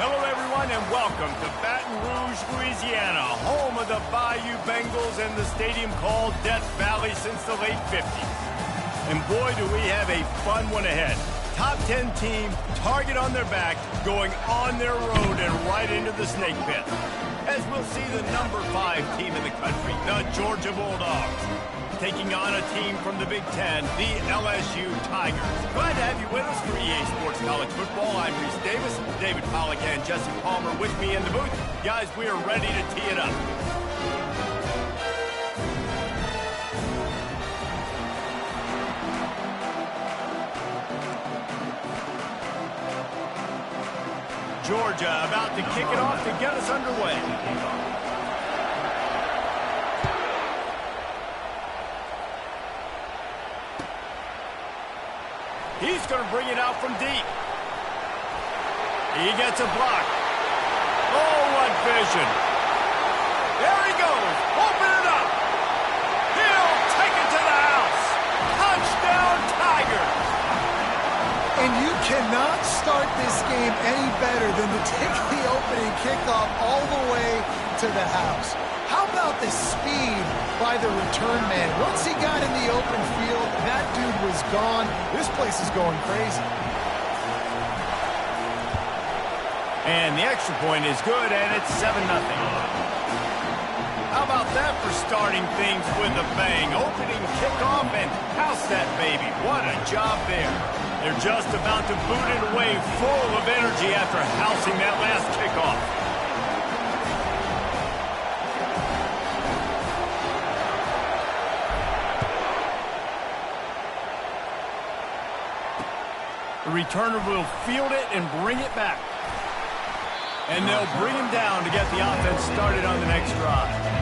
Hello, everyone, and welcome to Baton Rouge, Louisiana, home of the Bayou Bengals and the stadium called Death Valley since the late 50s. And boy, do we have a fun one ahead. Top 10 team, target on their back, going on their road and right into the snake pit. As we'll see the number 5 team in the country, the Georgia Bulldogs, taking on a team from the Big Ten, the LSU Tigers. Glad to have you with us for EA Sports College Football. I'm Reese Davis, David Pollack and Jesse Palmer with me in the booth. Guys, we are ready to tee it up. Georgia about to kick it off to get us underway. He's going to bring it out from deep. He gets a block. Oh, what vision. There he goes. Open it up. He'll take it to the house. Touchdown, Tigers. And you cannot start this game any better than to take the opening kickoff all the way to the house. How about the speed by the return man? Once he got in the open field, that dude was gone. This place is going crazy. And the extra point is good, and it's 7-0. How about that for starting things with a bang? Opening kickoff and house that baby. What a job there. They're just about to boot it away full of energy after housing that last kickoff. The returner will field it and bring it back. And they'll bring him down to get the offense started on the next drive.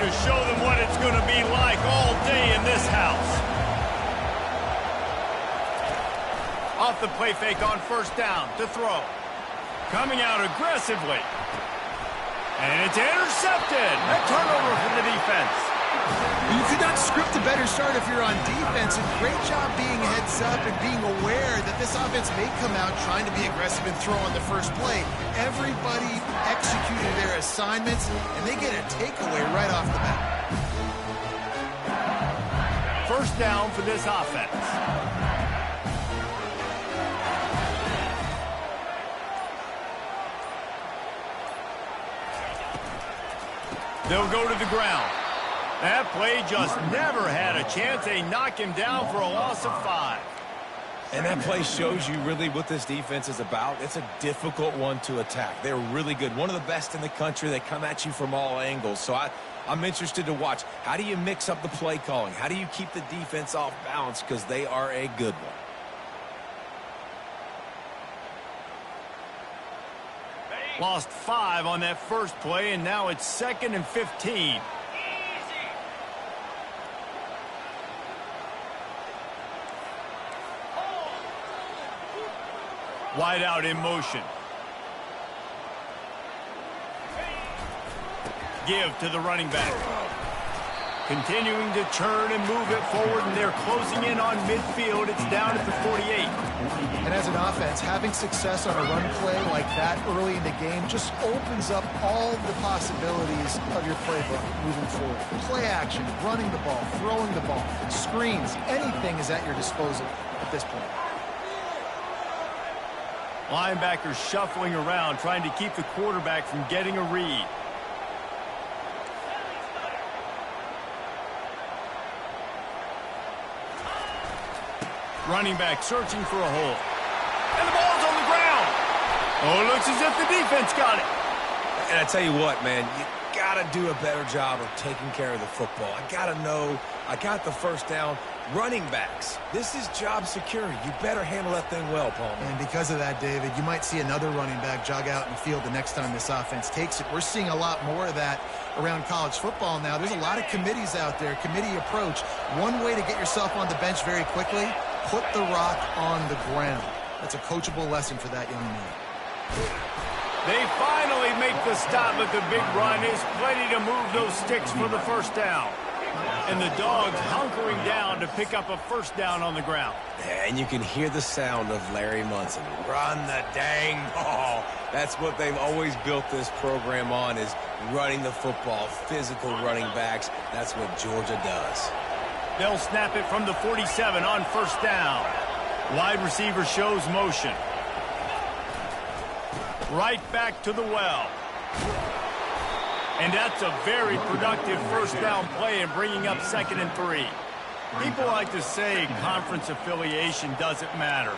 to show them what it's going to be like all day in this house. Off the play fake on first down to throw. Coming out aggressively. And it's intercepted. A turnover for the defense. You could not script a better start if you're on defense, and great job being heads up and being aware that this offense may come out trying to be aggressive and throw on the first play. Everybody executed their assignments, and they get a takeaway right off the bat. First down for this offense. They'll go to the ground. That play just never had a chance. They knock him down for a loss of 5. And that play shows you really what this defense is about. It's a difficult one to attack. They're really good. One of the best in the country. They come at you from all angles. So I'm interested to watch. How do you mix up the play calling? How do you keep the defense off balance? Because they are a good one. Lost 5 on that first play, and now it's 2nd and 15. Wide out in motion. Give to the running back. Continuing to turn and move it forward, and they're closing in on midfield. It's down at the 48. And as an offense, having success on a run play like that early in the game just opens up all the possibilities of your playbook moving forward. Play action, running the ball, throwing the ball, screens, anything is at your disposal at this point. Linebackers shuffling around, trying to keep the quarterback from getting a read. Running back searching for a hole. And the ball's on the ground. Oh, it looks as if the defense got it. And I tell you what, man, you got to do a better job of taking care of the football. I got to know I got the first down. Running backs, this is job security. You better handle that thing well, Paul. And because of that, David, you might see another running back jog out in the field the next time this offense takes it. We're seeing a lot more of that around college football now. There's a lot of committees out there, committee approach. One way to get yourself on the bench very quickly, put the rock on the ground. That's a coachable lesson for that young man. They finally make the stop, but the big run is plenty to move those sticks for the first down. And the Dogs hunkering down to pick up a first down on the ground. And you can hear the sound of Larry Munson. Run the dang ball. That's what they've always built this program on, is running the football, physical running backs. That's what Georgia does. They'll snap it from the 47 on first down. Wide receiver shows motion. Right back to the well. And that's a very productive first down play and bringing up 2nd and 3. People like to say conference affiliation doesn't matter.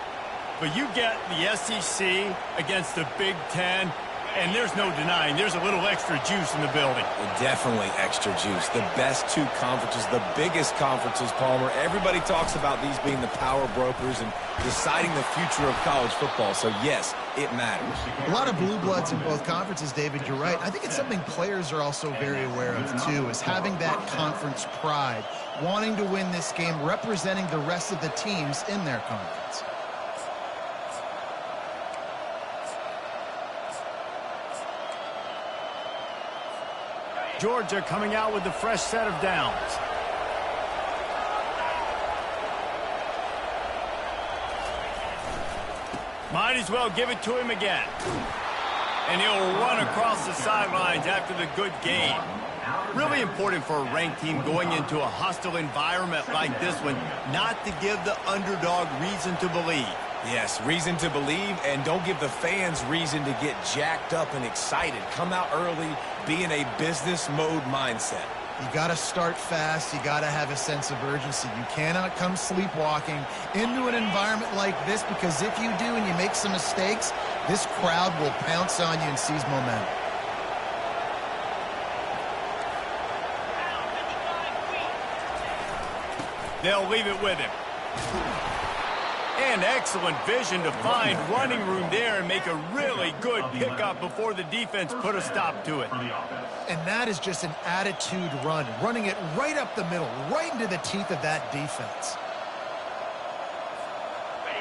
But you get the SEC against the Big Ten, and there's no denying there's a little extra juice in the building. Definitely extra juice. The best two conferences, the biggest conferences, Palmer. Everybody talks about these being the power brokers and deciding the future of college football. So, yes, it matters. A lot of blue bloods in both conferences, David. You're right. I think it's something players are also very aware of, too, is having that conference pride, wanting to win this game, representing the rest of the teams in their conference. Georgia coming out with a fresh set of downs. Might as well give it to him again. And he'll run across the sidelines after the good game. Really important for a ranked team going into a hostile environment like this one, not to give the underdog reason to believe. Yes, reason to believe, and don't give the fans reason to get jacked up and excited. Come out early, be in a business mode mindset. You got to start fast. You got to have a sense of urgency. You cannot come sleepwalking into an environment like this, because if you do and you make some mistakes, this crowd will pounce on you and seize momentum. They'll leave it with him. And excellent vision to find running room there and make a really good pickup before the defense put a stop to it. And that is just an attitude run, running it right up the middle, right into the teeth of that defense.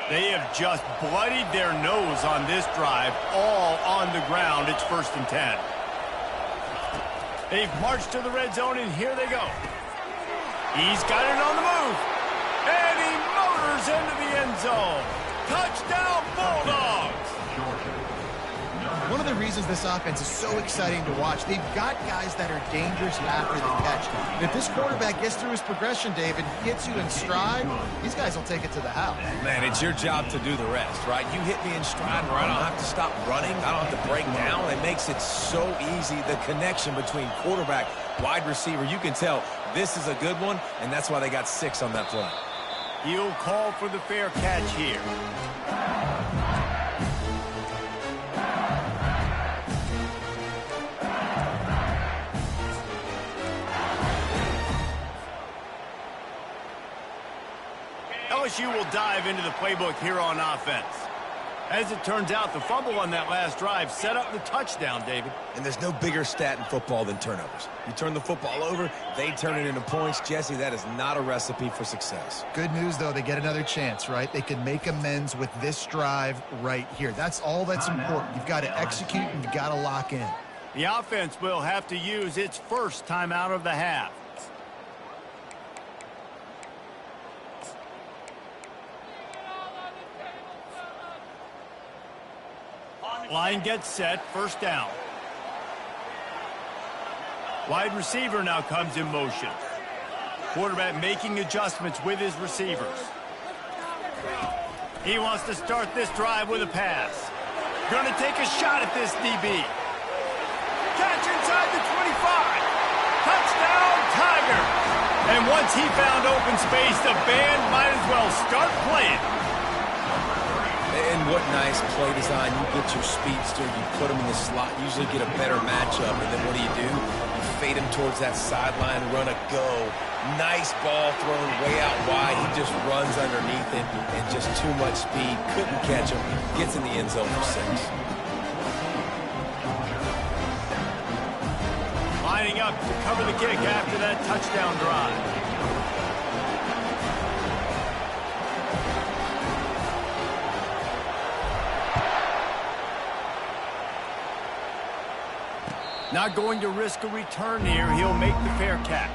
They have just bloodied their nose on this drive, all on the ground. It's 1st and 10. They've marched to the red zone, and here they go. He's got it on the move. And he motors into the end zone. Touchdown, Bulldogs! One of the reasons this offense is so exciting to watch, they've got guys that are dangerous after the catch. And if this quarterback gets through his progression, David, gets you in stride, these guys will take it to the house. Man, it's your job to do the rest, right? You hit me in stride where I don't have to stop running. I don't have to break down. It makes it so easy, the connection between quarterback, wide receiver. You can tell this is a good one, and that's why they got 6 on that play. He'll call for the fair catch here. LSU will dive into the playbook here on offense. As it turns out, the fumble on that last drive set up the touchdown, David. And there's no bigger stat in football than turnovers. You turn the football over, they turn it into points. Jesse, that is not a recipe for success. Good news, though, they get another chance, right? They can make amends with this drive right here. That's all that's important. You've got to execute and you've got to lock in. The offense will have to use its first timeout of the half. Line gets set, 1st down. Wide receiver now comes in motion. Quarterback making adjustments with his receivers. He wants to start this drive with a pass. Going to take a shot at this DB. Catch inside the 25. Touchdown, Tiger. And once he found open space, the band might as well start playing. And what nice play design. You get your speedster, you put him in the slot, usually get a better matchup. And then what do? You fade him towards that sideline, run a go. Nice ball thrown way out wide. He just runs underneath it and just too much speed. Couldn't catch him. Gets in the end zone for 6. Lining up to cover the kick after that touchdown drive. Not going to risk a return here. He'll make the fair catch.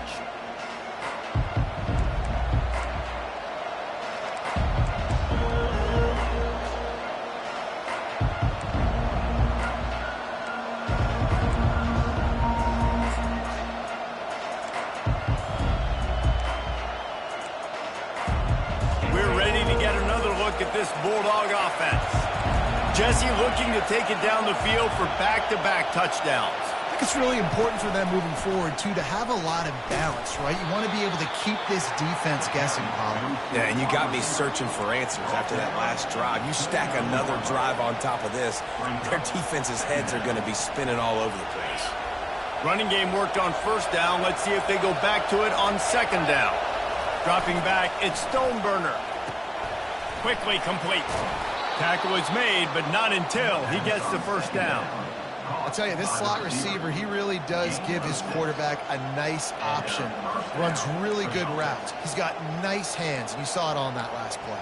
We're ready to get another look at this Bulldog offense. Jesse looking to take it down the field for back-to-back touchdowns. It's really important for them moving forward, too, to have a lot of balance, right? You want to be able to keep this defense guessing, Pollard. Yeah, and you got me searching for answers after that last drive. You stack another drive on top of this, their defense's heads are going to be spinning all over the place. Running game worked on 1st down. Let's see if they go back to it on 2nd down. Dropping back, it's Stoneburner. Quickly complete. Tackle is made, but not until he gets the 1st down. I'll tell you, this slot receiver, he really does give his quarterback a nice option. Runs really good routes. He's got nice hands, and you saw it on that last play.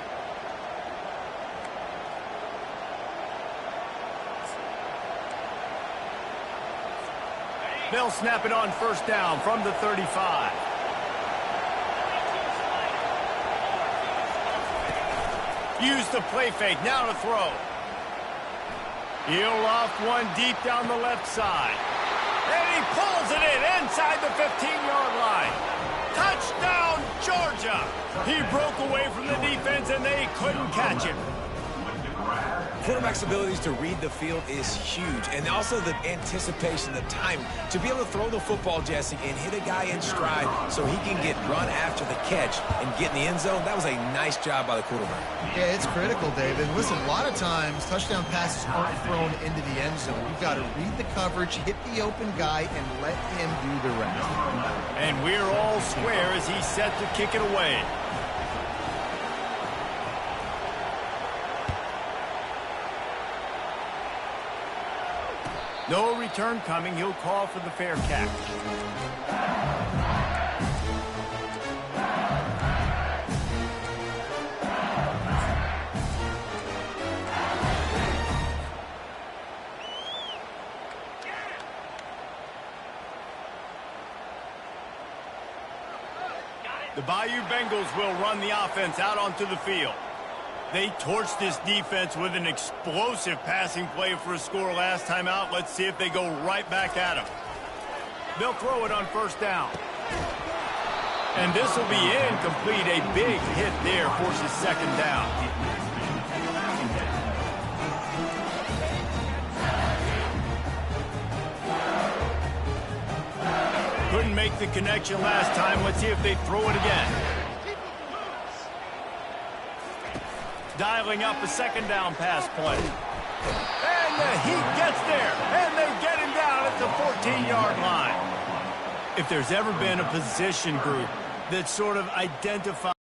They'll snap it on 1st down from the 35. Use the play fake, now to throw. He'll loft one deep down the left side. And he pulls it in inside the 15-yard line. Touchdown, Georgia! He broke away from the defense, and they couldn't catch him. Quarterback's abilities to read the field is huge, and also the anticipation, the time to be able to throw the football, Jesse, and hit a guy in stride so he can get run after the catch and get in the end zone. That was a nice job by the quarterback. Yeah, it's critical, David. Listen, a lot of times touchdown passes aren't thrown into the end zone. You've got to read the coverage, hit the open guy, and let him do the rest. And we're all square as he's set to kick it away. No return coming. He'll call for the fair catch. The Bayou Bengals will run the offense out onto the field. They torched this defense with an explosive passing play for a score last time out. Let's see if they go right back at him. They'll throw it on first down. And this will be incomplete. A big hit there forces second down. Couldn't make the connection last time. Let's see if they throw it again. Dialing up a second down pass play. And the heat gets there. And they get him down at the 14-yard line. If there's ever been a position group that sort of identifies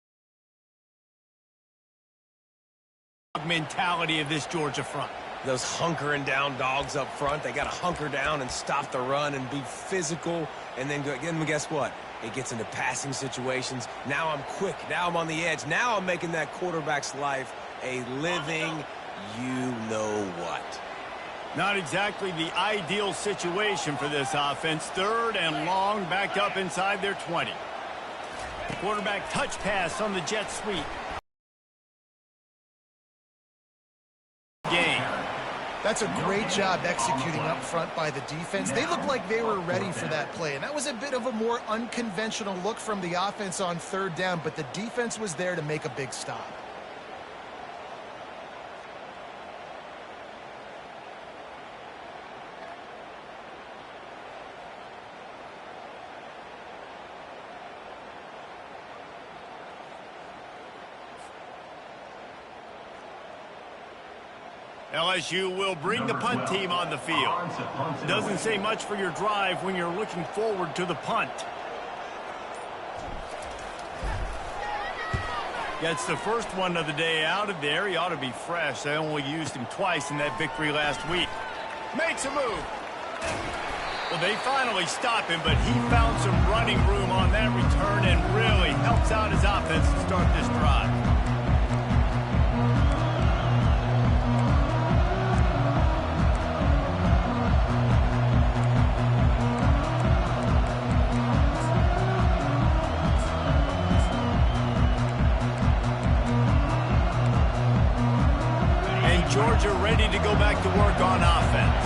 the mentality of this Georgia front. Those hunkering down dogs up front, they got to hunker down and stop the run and be physical. And then guess what? It gets into passing situations. Now I'm quick. Now I'm on the edge. Now I'm making that quarterback's life a living you-know-what. Not exactly the ideal situation for this offense. Third and long, backed up inside their 20. Quarterback touch pass on the jet sweep. Game. That's a great job executing up front by the defense. They looked like they were ready for that play, and that was a bit of a more unconventional look from the offense on third down, but the defense was there to make a big stop. LSU will bring the punt team on the field. Doesn't say much for your drive when you're looking forward to the punt. Gets the first one of the day out of there. He ought to be fresh. They only used him twice in that victory last week. Makes a move. Well, they finally stop him, but he found some running room on that return and really helps out his offense to start this drive. Georgia ready to go back to work on offense.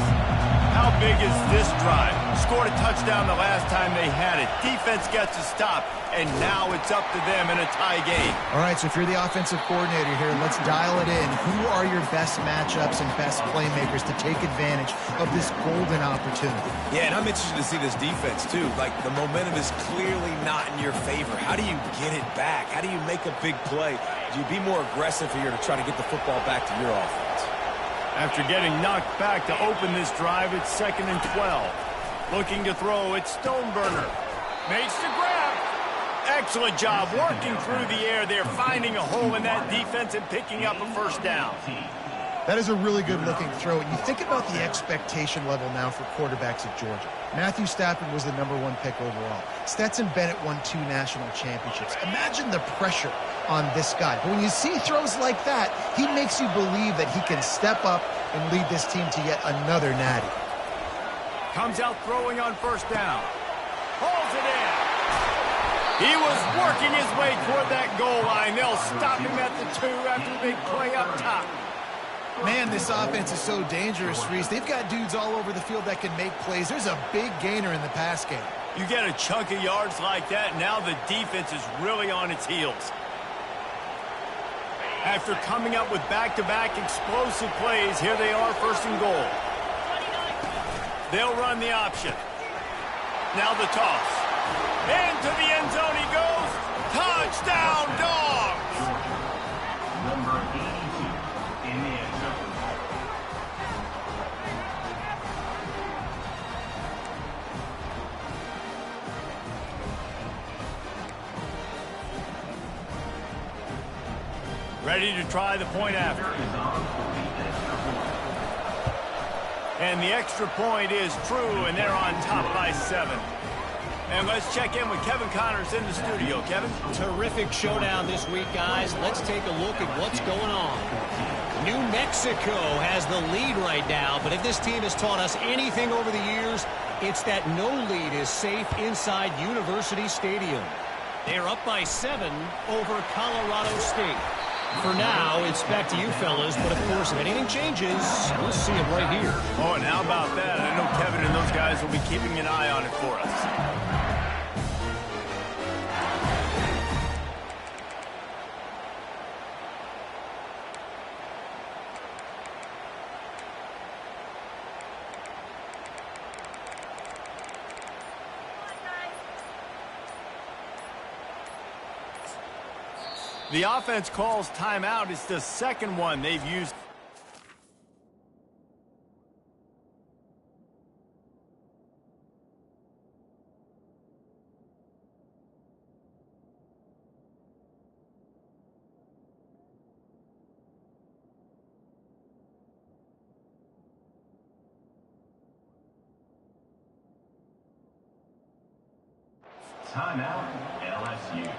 How big is this drive? Scored a touchdown the last time they had it. Defense gets a stop, and now it's up to them in a tie game. All right, so if you're the offensive coordinator here, let's dial it in. Who are your best matchups and best playmakers to take advantage of this golden opportunity? Yeah, and I'm interested to see this defense, too. Like, the momentum is clearly not in your favor. How do you get it back? How do you make a big play? Do you be more aggressive here to try to get the football back to your offense? After getting knocked back to open this drive, it's 2nd and 12. Looking to throw, it's Stoneburner. Makes the grab. Excellent job working through the air there, finding a hole in that defense and picking up a first down. That is a really good-looking throw. And you think about the expectation level now for quarterbacks at Georgia. Matthew Stafford was the #1 pick overall. Stetson Bennett won 2 national championships. Imagine the pressure on this guy. But when you see throws like that, he makes you believe that he can step up and lead this team to yet another natty. Comes out throwing on first down. Holds it in. He was working his way toward that goal line. They'll stop him at the 2 after the big play up top. Man, this offense is so dangerous, Reese. They've got dudes all over the field that can make plays. There's a big gainer in the pass game. You get a chunk of yards like that, now the defense is really on its heels. After coming up with back-to-back explosive plays, here they are, 1st and goal. They'll run the option. Now the toss. Into the end zone he goes. Touchdown, Dogs! Number 82 in the end zone. Ready to try the point after. And the extra point is true, and they're on top by 7. And let's check in with Kevin Connors in the studio. Kevin? Terrific showdown this week, guys. Let's take a look at what's going on. New Mexico has the lead right now, but if this team has taught us anything over the years, it's that no lead is safe inside University Stadium. They're up by 7 over Colorado State. For now, it's back to you fellas, but of course, if anything changes, we'll see it right here. Oh, and how about that? I know Kevin and those guys will be keeping an eye on it for us. The offense calls timeout. It's the second one they've used. Timeout, LSU.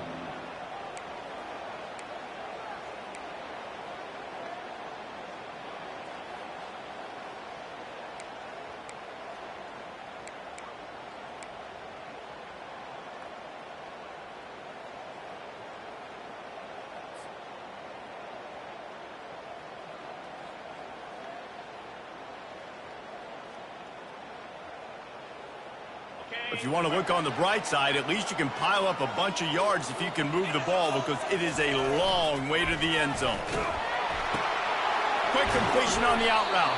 If you want to look on the bright side, at least you can pile up a bunch of yards if you can move the ball, because it is a long way to the end zone. Quick completion on the out route.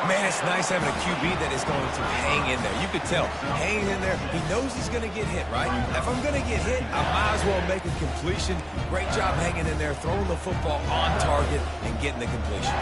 Man, it's nice having a QB that is going to hang in there. You could tell, hanging in there, he knows he's going to get hit, right? If I'm going to get hit, I might as well make a completion. Great job hanging in there, throwing the football on target and getting the completion.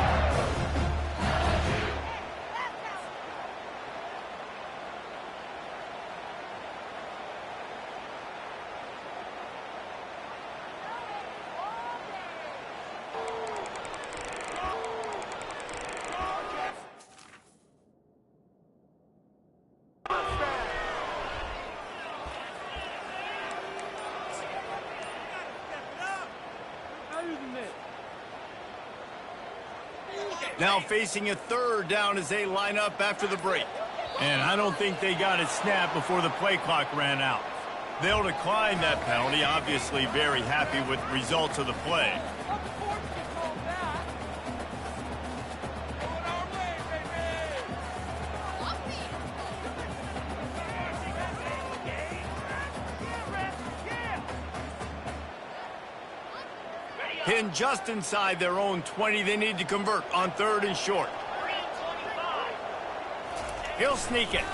Now facing a third down as they line up after the break. And I don't think they got it snapped before the play clock ran out. They'll decline that penalty, obviously very happy with the results of the play. Pinned just inside their own 20. They need to convert on 3rd and short. He'll sneak it.